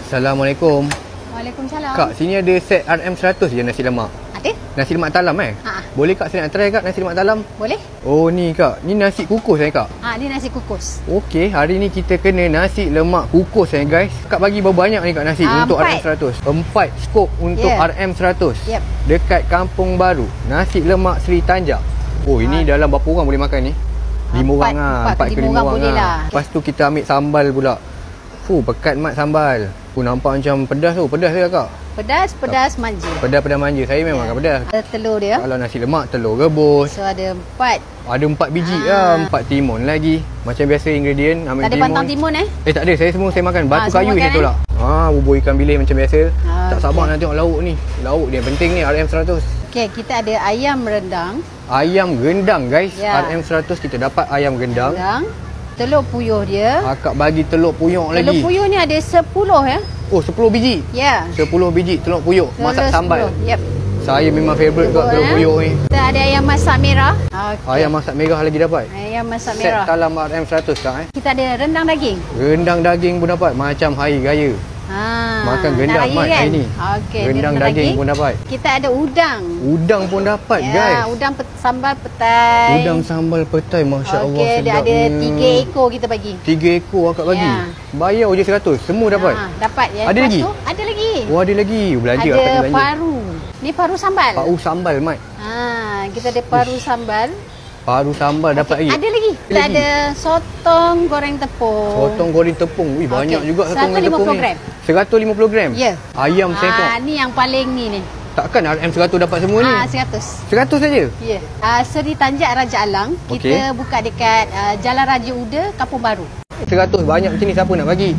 Assalamualaikum. Waalaikumsalam. Kak, sini ada set RM100 je nasi lemak. Ada? Nasi lemak talam Boleh Kak saya nak try Kak nasi lemak talam? Boleh? Oh ni Kak, ni nasi kukus Kak. Ni nasi kukus. Okey, hari ni kita kena nasi lemak kukus guys. Kak bagi berapa banyak ni Kak nasi untuk RM100? 4 skop untuk RM100. Yep. Dekat Kampung Baru, nasi lemak Sri Tanjak. Oh ini dalam berapa orang boleh makan ni? 5 orang lah, 4 ke 5 orang boleh lah. Lepas tu kita ambil sambal pula. Pekat mat sambal. Nampak macam pedas tu. Pedas ke Kak? Pedas manja. Pedas manja. Saya memang makan pedas. Ada telur dia. Kalau nasi lemak, telur rebus. So ada 4. Ada 4 biji lah. 4 timun lagi. Macam biasa ingredient. Ambil Tak ada timun. pantang timun tak ada. Saya makan. Batu kayu makan, saya tolak. Bubur ikan bilis macam biasa. Tak sabar nak tengok lauk ni. Lauk dia penting ni RM100. Okey, kita ada ayam rendang. Ayam gendang guys. RM100 kita dapat ayam gendang. Telur puyuh dia. Akak bagi telur puyuh lagi. Telur puyuh ni ada 10 ya. Oh 10 biji? Ya. 10 biji telur puyuh. Masak sambal. Yep. Saya memang favourite kat telur puyuh ni. Kita ada ayam masak merah. Ayam masak merah lagi dapat? Ayam masak merah. Set talam RM100 Kak Kita ada rendang daging. Rendang daging pun dapat. Macam hari raya. Makan gendang mat hari ni. Rendang daging pun dapat. Kita ada udang. Udang pun dapat guys. Udang sambal petai. Udang sambal petai, Masya Allah sedap. Dia ada 3 ekor kita bagi. 3 ekor akak bagi. Bayar je 100. Semua dapat. Dapat ya. Ada lagi? Ada lagi. Oh ada lagi. Belanja akak ada belanja. Paru. Ni paru sambal. Paru sambal mat. Kita ada paru sambal. Paru sambal dapat lagi. Ada lagi. Kita ada sotong goreng tepung. Sotong goreng tepung. Banyak juga sotong goreng tepung ni. 150 gram. Ya. Ayam sengkok. Ni yang paling ni. Takkan RM100 dapat semua ni? 100. 100 saja? Ya. Seri Tanjak Raja Alang. Kita buka dekat Jalan Raja Uda, Kampung Baru. 100 banyak macam ni siapa nak bagi?